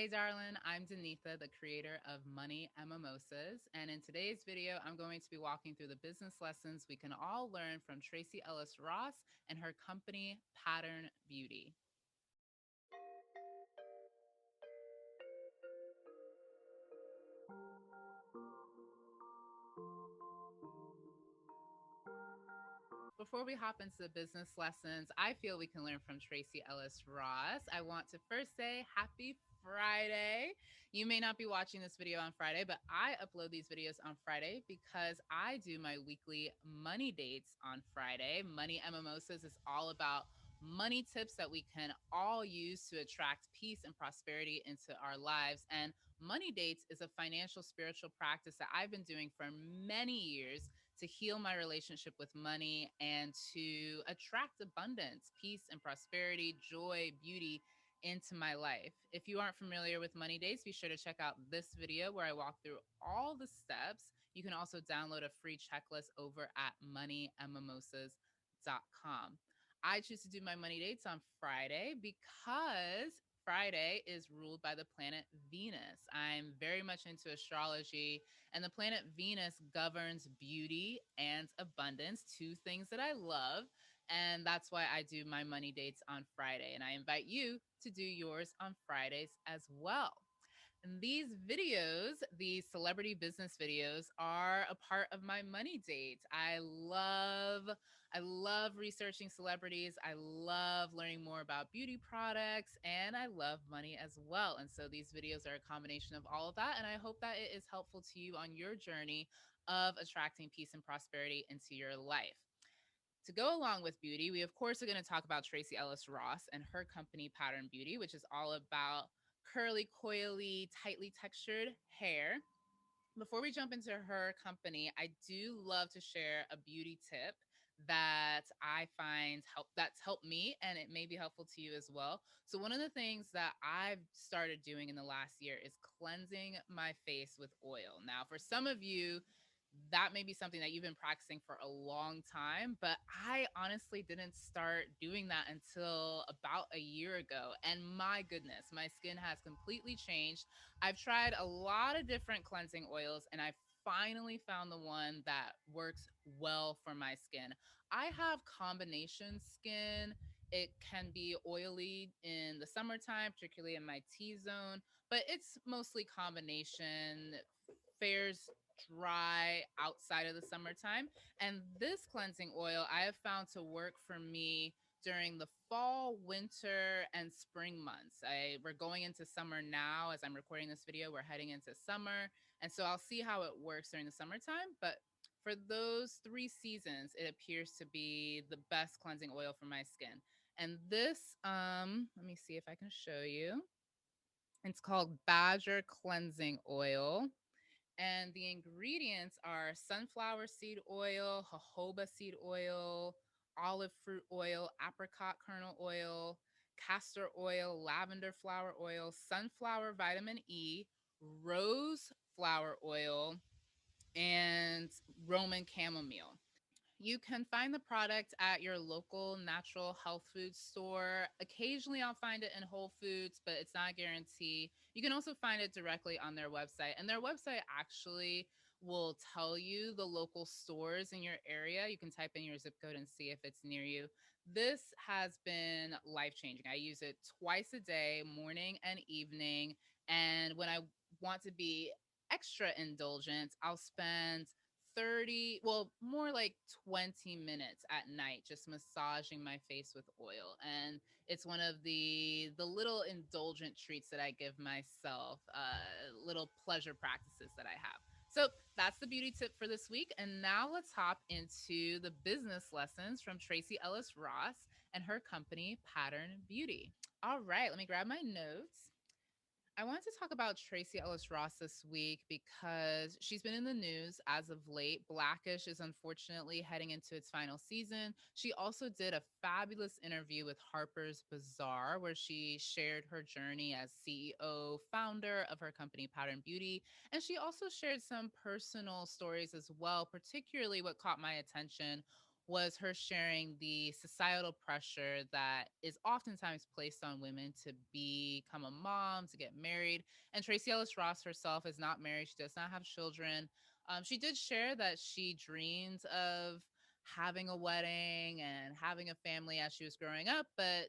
Hey darling, I'm Danetha, the creator of Money Mimosas, and in today's video, I'm going to be walking through the business lessons we can all learn from Tracee Ellis Ross and her company, Pattern Beauty. Before we hop into the business lessons I feel we can learn from Tracee Ellis Ross, I want to first say happy Friday. You may not be watching this video on Friday, but I upload these videos on Friday because I do my weekly money dates on Friday. Money Mimosas is all about money tips that we can all use to attract peace and prosperity into our lives. And money dates is a financial spiritual practice that I've been doing for many years to heal my relationship with money and to attract abundance, peace, and prosperity, joy, beauty into my life. If you aren't familiar with Money Dates, be sure to check out this video where I walk through all the steps. You can also download a free checklist over at moneymimosas.com. I choose to do my money dates on Friday because Friday is ruled by the planet Venus. I'm very much into astrology, and the planet Venus governs beauty and abundance, two things that I love. And that's why I do my money dates on Friday. And I invite you to do yours on Fridays as well. And these videos, these celebrity business videos, are a part of my money date. I love researching celebrities. I love learning more about beauty products, and I love money as well. And so these videos are a combination of all of that. And I hope that it is helpful to you on your journey of attracting peace and prosperity into your life. To go along with beauty, we of course are going to talk about Tracee Ellis Ross and her company Pattern Beauty, which is all about curly, coily, tightly textured hair. Before we jump into her company, I do love to share a beauty tip that I find that's helped me, and it may be helpful to you as well. So one of the things that I've started doing in the last year is cleansing my face with oil. Now, for some of you, that may be something that you've been practicing for a long time, but I honestly didn't start doing that until about a year ago. And my goodness, my skin has completely changed. I've tried a lot of different cleansing oils, and I finally found the one that works well for my skin. I have combination skin. It can be oily in the summertime, particularly in my T zone, but it's mostly combination, fares dry outside of the summertime. And this cleansing oil I have found to work for me during the fall, winter, and spring months. We're going into summer now. As I'm recording this video, we're heading into summer. And so I'll see how it works during the summertime. But for those 3 seasons, it appears to be the best cleansing oil for my skin. And this, let me see if I can show you. It's called Badger Cleansing Oil. And the ingredients are sunflower seed oil, jojoba seed oil, olive fruit oil, apricot kernel oil, castor oil, lavender flower oil, sunflower vitamin E, rose flower oil, and Roman chamomile. You can find the product at your local natural health food store. Occasionally, I'll find it in Whole Foods, but it's not a guarantee. You can also find it directly on their website, and their website actually will tell you the local stores in your area. You can type in your zip code and see if it's near you. This has been life changing. I use it twice a day, morning and evening. And when I want to be extra indulgent, I'll spend 30, well, more like 20 minutes at night just massaging my face with oil. And it's one of the little indulgent treats that I give myself, little pleasure practices that I have. So that's the beauty tip for this week. And now let's hop into the business lessons from Tracee Ellis Ross and her company Pattern Beauty. All right, let me grab my notes. I wanted to talk about Tracee Ellis Ross this week because she's been in the news as of late. Blackish is unfortunately heading into its final season. She also did a fabulous interview with Harper's Bazaar where she shared her journey as CEO, founder of her company Pattern Beauty. And she also shared some personal stories as well, particularly what caught my attention was her sharing the societal pressure that is oftentimes placed on women to become a mom, to get married. And Tracee Ellis Ross herself is not married, she does not have children. She did share that she dreamed of having a wedding and having a family as she was growing up, but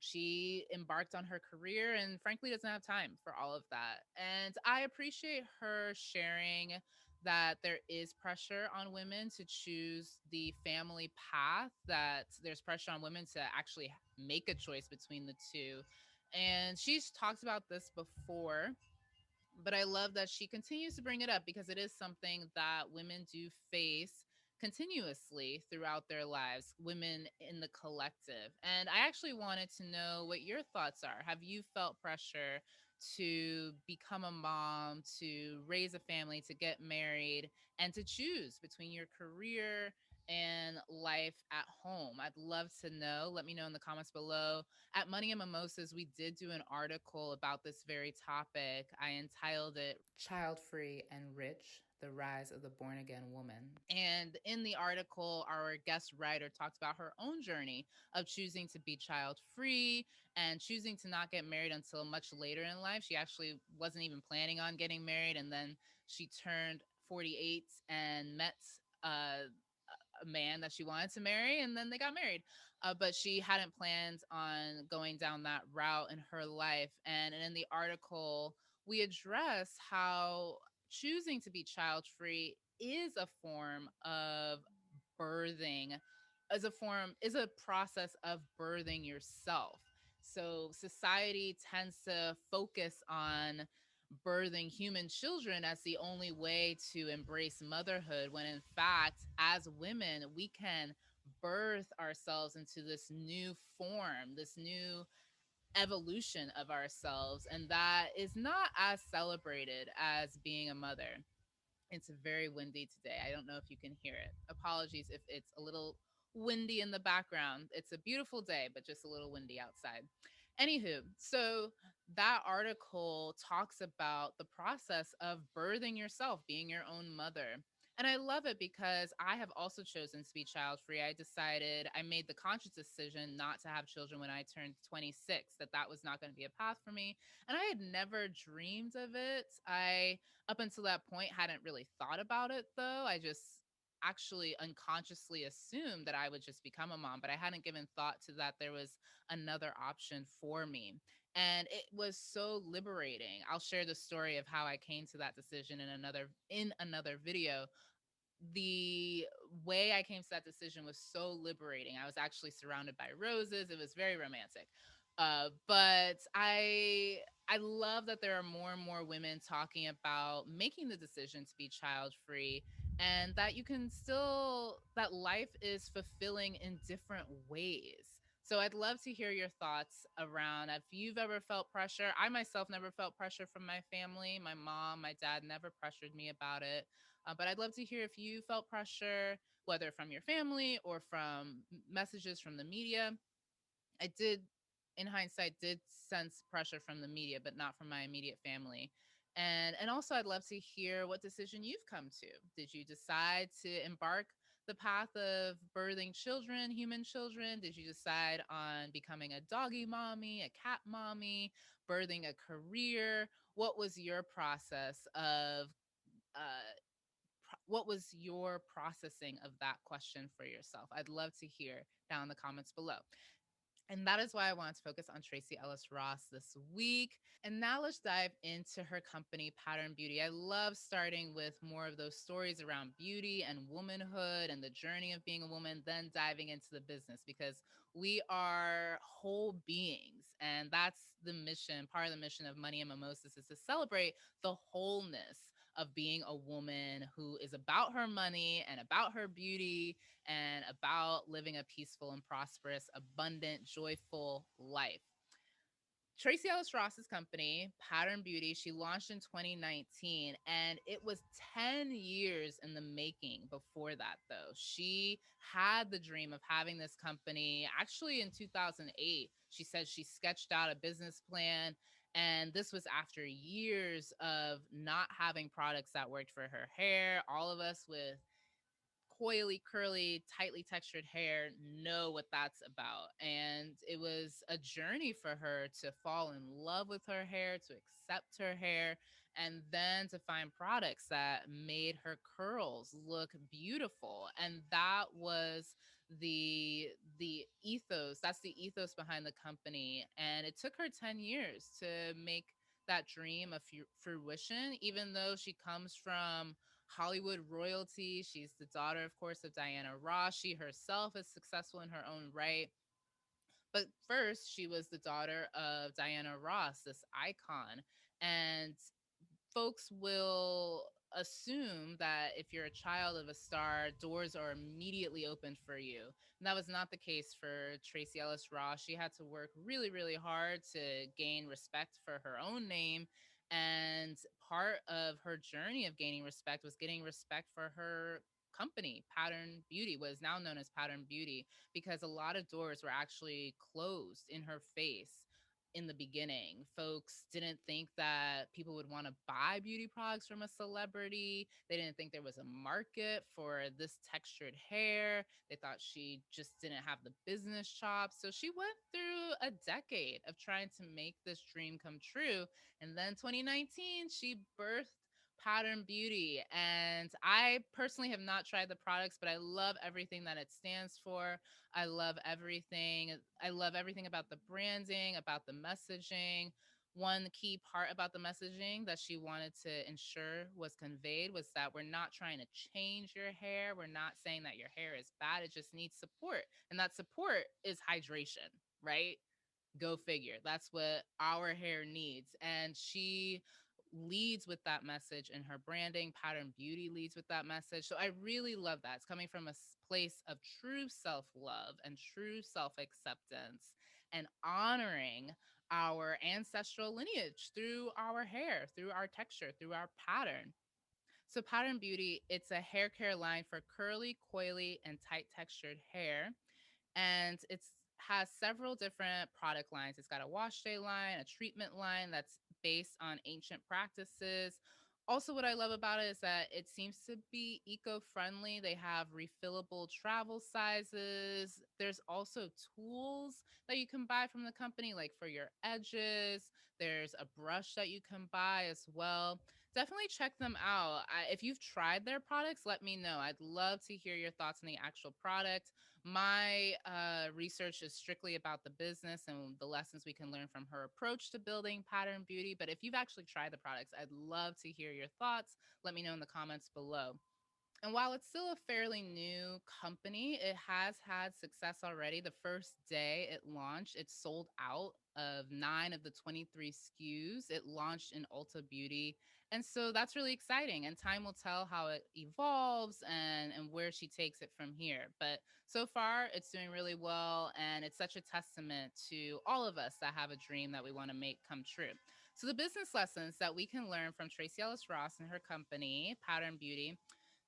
she embarked on her career and frankly doesn't have time for all of that. And I appreciate her sharing that there is pressure on women to choose the family path, that there's pressure on women to actually make a choice between the two. And she's talked about this before, but I love that she continues to bring it up because it is something that women do face continuously throughout their lives, women in the collective. And I actually wanted to know what your thoughts are. Have you felt pressure to become a mom, to raise a family, to get married, and to choose between your career and life at home? I'd love to know. Let me know in the comments below. At Money and Mimosas, we did do an article about this very topic. I entitled it Child Free and Rich: The Rise of the Born Again Woman. And in the article, our guest writer talked about her own journey of choosing to be child free and choosing to not get married until much later in life. She actually wasn't even planning on getting married. And then she turned 48 and met uh, a man that she wanted to marry, and then they got married. But she hadn't planned on going down that route in her life. And in the article, we address how choosing to be child free is a form of birthing, is a process of birthing yourself. So society tends to focus on birthing human children as the only way to embrace motherhood, when in fact, as women, we can birth ourselves into this new form, this new evolution of ourselves. And that is not as celebrated as being a mother. It's very windy today. I don't know if you can hear it. Apologies if it's a little windy in the background. It's a beautiful day, but just a little windy outside. Anywho, so that article talks about the process of birthing yourself, being your own mother. And I love it because I have also chosen to be child free. I made the conscious decision not to have children when I turned 26, that was not going to be a path for me. And I had never dreamed of it. Up until that point, hadn't really thought about it though. I just actually unconsciously assumed that I would just become a mom, but I hadn't given thought to that there was another option for me. And it was so liberating. I'll share the story of how I came to that decision in another video. The way I came to that decision was so liberating. I was actually surrounded by roses. It was very romantic. But I love that there are more and more women talking about making the decision to be child free, and that you can still, that life is fulfilling in different ways. So I'd love to hear your thoughts around if you've ever felt pressure. I myself never felt pressure from my family. My mom, my dad never pressured me about it. But I'd love to hear if you felt pressure, whether from your family or from messages from the media. I did, in hindsight, did sense pressure from the media, but not from my immediate family. And also, I'd love to hear what decision you've come to. Did you decide to embark the path of birthing children, human children? Did you decide on becoming a doggy mommy, a cat mommy, birthing a career? What was your process of uh, what was your processing of that question for yourself? I'd love to hear down in the comments below. And that is why I wanted to focus on Tracee Ellis Ross this week. And now let's dive into her company, Pattern Beauty. I love starting with more of those stories around beauty and womanhood and the journey of being a woman, then diving into the business, because we are whole beings. And that's the mission. Part of the mission of Money and Mimosas is to celebrate the wholeness of being a woman who is about her money and about her beauty and about living a peaceful and prosperous, abundant, joyful life. Tracee Ellis Ross's company, Pattern Beauty, she launched in 2019, and it was 10 years in the making before that, though. She had the dream of having this company actually in 2008. She said she sketched out a business plan, and this was after years of not having products that worked for her hair. All of us with coily, curly, tightly textured hair know what that's about. And it was a journey for her to fall in love with her hair, to accept her hair, and then to find products that made her curls look beautiful. And that was the ethos. That's the ethos behind the company. And it took her 10 years to make that dream a fruition, even though she comes from Hollywood royalty. She's the daughter, of course, of Diana Ross. She herself is successful in her own right. But first, she was the daughter of Diana Ross, this icon. And folks will assume that if you're a child of a star, doors are immediately opened for you. And that was not the case for Tracee Ellis Ross. She had to work really, really hard to gain respect for her own name. And part of her journey of gaining respect was getting respect for her company, Pattern Beauty, what is now known as Pattern Beauty, because a lot of doors were actually closed in her face in the beginning. Folks didn't think that people would want to buy beauty products from a celebrity. They didn't think there was a market for this textured hair. They thought she just didn't have the business chops. So she went through a decade of trying to make this dream come true. And then 2019, she birthed Pattern Beauty. And I personally have not tried the products, but I love everything that it stands for. I love everything. I love everything about the branding, about the messaging. One key part about the messaging that she wanted to ensure was conveyed was that we're not trying to change your hair. We're not saying that your hair is bad. It just needs support. And that support is hydration, right? Go figure. That's what our hair needs. And she leads with that message in her branding. Pattern Beauty leads with that message. So I really love that. It's coming from a place of true self love and true self acceptance and honoring our ancestral lineage through our hair, through our texture, through our pattern. So, Pattern Beauty, it's a hair care line for curly, coily, and tight textured hair, and it's has several different product lines. It's got a wash day line, a treatment line that's based on ancient practices. Also, what I love about it is that it seems to be eco-friendly. They have refillable travel sizes. There's also tools that you can buy from the company, like for your edges. There's a brush that you can buy as well. Definitely check them out. If you've tried their products, let me know. I'd love to hear your thoughts on the actual product. My research is strictly about the business and the lessons we can learn from her approach to building Pattern Beauty. But if you've actually tried the products, I'd love to hear your thoughts. Let me know in the comments below. And while it's still a fairly new company, it has had success already. The first day it launched, it sold out of 9 of the 23 SKUs. It launched in Ulta Beauty. And so that's really exciting. And time will tell how it evolves and where she takes it from here. But so far, it's doing really well. And it's such a testament to all of us that have a dream that we want to make come true. So, the business lessons that we can learn from Tracee Ellis Ross and her company, Pattern Beauty.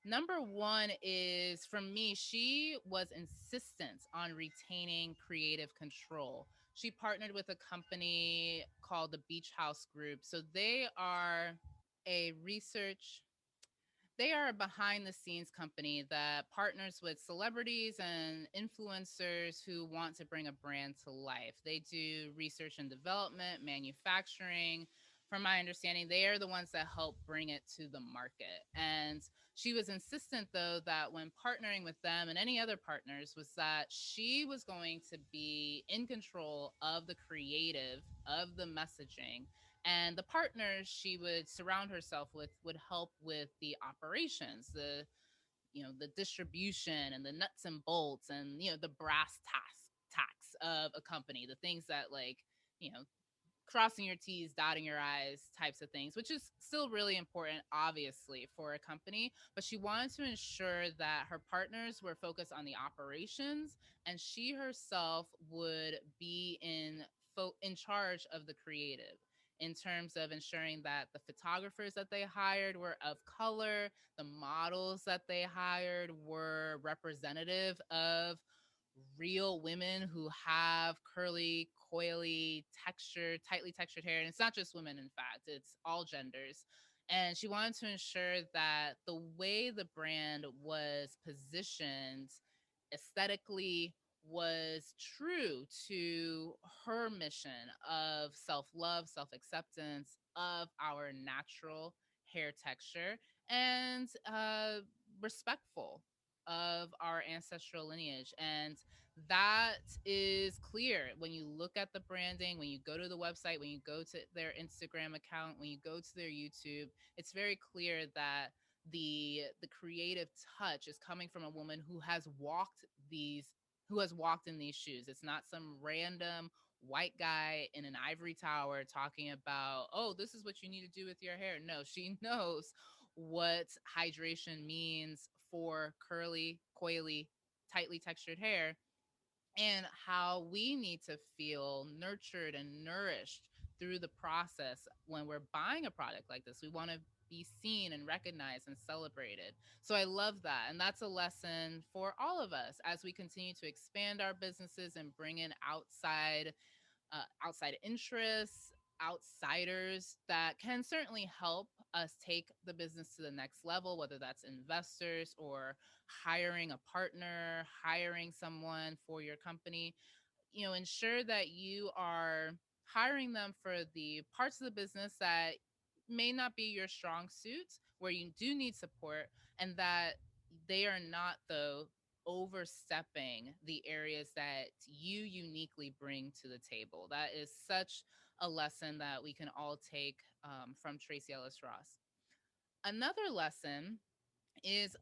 Number one is from me, she was insistent on retaining creative control. She partnered with a company called the Beach House Group. So a research they are a behind the scenes company that partners with celebrities and influencers who want to bring a brand to life. They do research and development, manufacturing. From my understanding, they are the ones that help bring it to the market. And she was insistent, though, that when partnering with them and any other partners, was that she was going to be in control of the creative, of the messaging, and the partners she would surround herself with would help with the operations, the distribution and the nuts and bolts, and the brass tacks of a company, the things that, like, you know crossing your T's, dotting your I's types of things, which is still really important, obviously, for a company. But she wanted to ensure that her partners were focused on the operations and she herself would be in charge of the creative, in terms of ensuring that the photographers that they hired were of color, the models that they hired were representative of real women who have curly, coily, tightly textured hair. And it's not just women, in fact, it's all genders. And she wanted to ensure that the way the brand was positioned aesthetically was true to her mission of self love, self acceptance of our natural hair texture, and respectful of our ancestral lineage. And that is clear when you look at the branding, when you go to the website, when you go to their Instagram account, when you go to their YouTube. It's very clear that the creative touch is coming from a woman who has walked in these shoes. It's not some random white guy in an ivory tower talking about, oh, this is what you need to do with your hair. No, she knows what hydration means for curly, coily, tightly textured hair, and how we need to feel nurtured and nourished through the process when we're buying a product like this. We want to be seen and recognized and celebrated. So I love that. And that's a lesson for all of us as we continue to expand our businesses and bring in outside interests, outsiders that can certainly help us take the business to the next level, whether that's investors or hiring a partner, hiring someone for your company. Ensure that you are hiring them for the parts of the business that may not be your strong suits, where you do need support, and that they are not, though, overstepping the areas that you uniquely bring to the table. That is such a lesson that we can all take from Tracee Ellis Ross. Another lesson is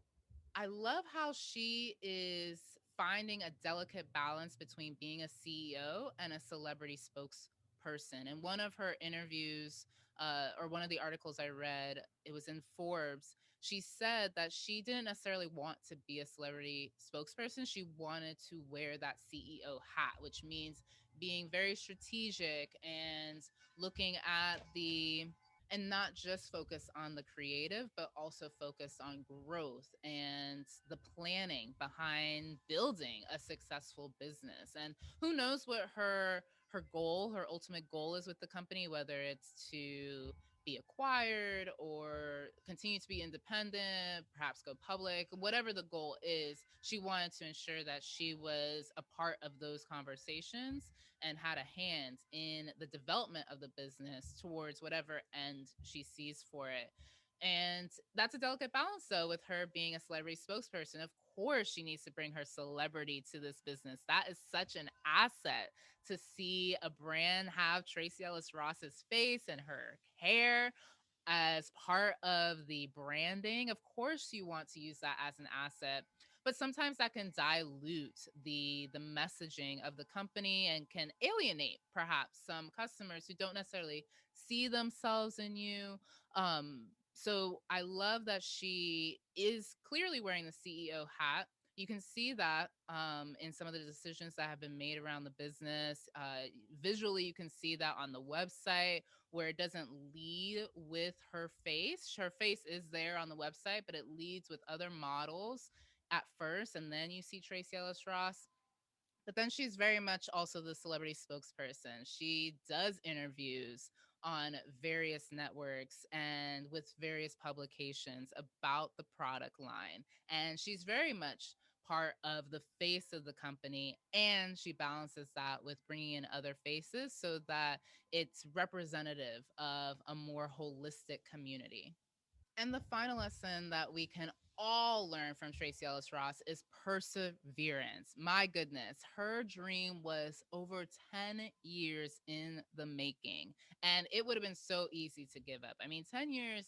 I love how she is finding a delicate balance between being a CEO and a celebrity spokesperson. In one of her interviews, or one of the articles I read, it was in Forbes. She said that she didn't necessarily want to be a celebrity spokesperson. She wanted to wear that CEO hat, which means being very strategic and looking at and not just focus on the creative, but also focus on growth and the planning behind building a successful business. And who knows what her ultimate goal is with the company, whether it's to be acquired or continue to be independent, perhaps go public, whatever the goal is. She wanted to ensure that she was a part of those conversations and had a hand in the development of the business towards whatever end she sees for it. And that's a delicate balance, though, with her being a celebrity spokesperson. Of course, she needs to bring her celebrity to this business. That is such an asset to see a brand have Tracee Ellis Ross's face and her hair as part of the branding. Of course, you want to use that as an asset, but sometimes that can dilute the messaging of the company and can alienate perhaps some customers who don't necessarily see themselves in you. So I love that she is clearly wearing the CEO hat. You can see that in some of the decisions that have been made around the business. Visually, you can see that on the website, where it doesn't lead with her face. Her face is there on the website, but it leads with other models at first, and then you see Tracee Ellis Ross. But then she's very much also the celebrity spokesperson. She does interviews on various networks and with various publications about the product line. And she's very much part of the face of the company. And she balances that with bringing in other faces so that it's representative of a more holistic community. And the final lesson that we can all learn from Tracee Ellis Ross is perseverance. My goodness, her dream was over 10 years in the making, and it would have been so easy to give up. I mean, 10 years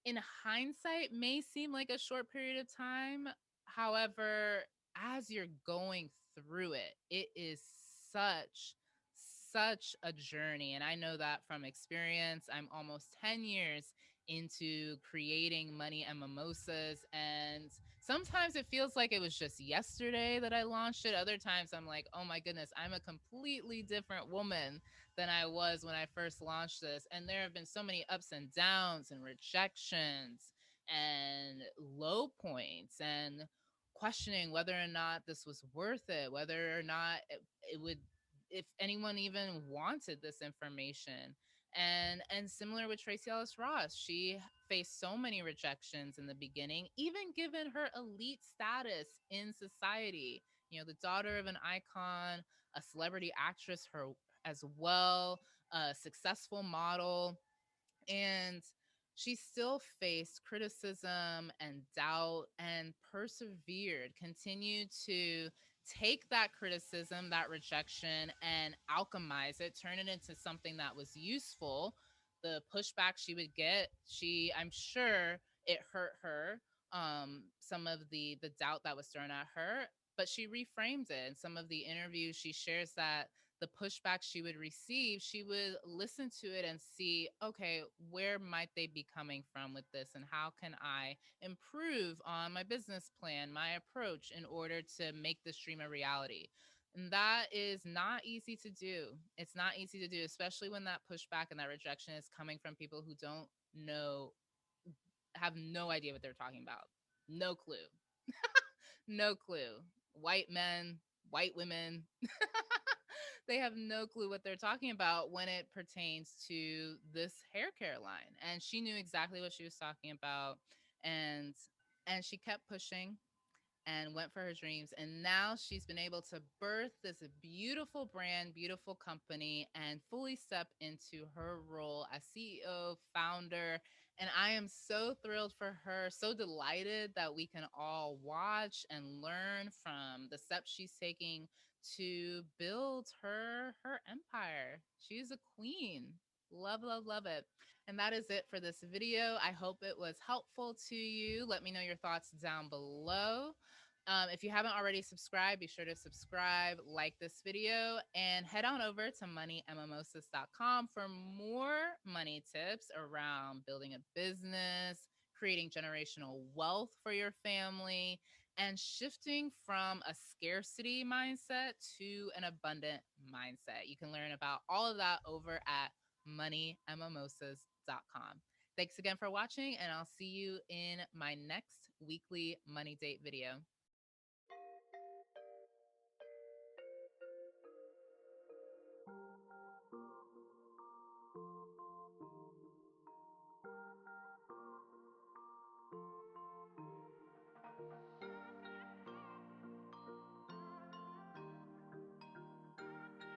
in hindsight may seem like a short period of time. However, as you're going through it, it is such such a journey, and I know that from experience. I'm almost 10 years into creating Money and Mimosas, and sometimes it feels like it was just yesterday that I launched it. Other times I'm like, oh my goodness, I'm a completely different woman than I was when I first launched this. And there have been so many ups and downs and rejections and low points and questioning whether or not this was worth it, whether or not it would, if anyone even wanted this information. And similar with Tracee Ellis Ross, she faced so many rejections in the beginning, even given her elite status in society. You know, the daughter of an icon, a celebrity actress, her as well, a successful model, and she still faced criticism and doubt and persevered, continued to take that criticism, that rejection, and alchemize it, turn it into something that was useful. The pushback she would get, I'm sure it hurt her. Some of the doubt that was thrown at her, but she reframed it. In some of the interviews, she shares that the pushback she would receive, she would listen to it and see, okay, where might they be coming from with this? And how can I improve on my business plan, my approach in order to make this dream a reality? And that is not easy to do. It's not easy to do, especially when that pushback and that rejection is coming from people who don't know, have no idea what they're talking about. No clue. No clue. White men, white women, they have no clue what they're talking about when it pertains to this hair care line. And she knew exactly what she was talking about. And she kept pushing and went for her dreams. And now she's been able to birth this beautiful brand, beautiful company, and fully step into her role as CEO, founder. And I am so thrilled for her, so delighted that we can all watch and learn from the steps she's taking to build her empire. She's a queen. Love, love, love it. And that is it for this video. I hope it was helpful to you. Let me know your thoughts down below. If you haven't already subscribed, be sure to subscribe, like this video, and head on over to moneymimosas.com for more money tips around building a business, creating generational wealth for your family, and shifting from a scarcity mindset to an abundant mindset. You can learn about all of that over at moneymimosas.com. Thanks again for watching, and I'll see you in my next weekly money date video.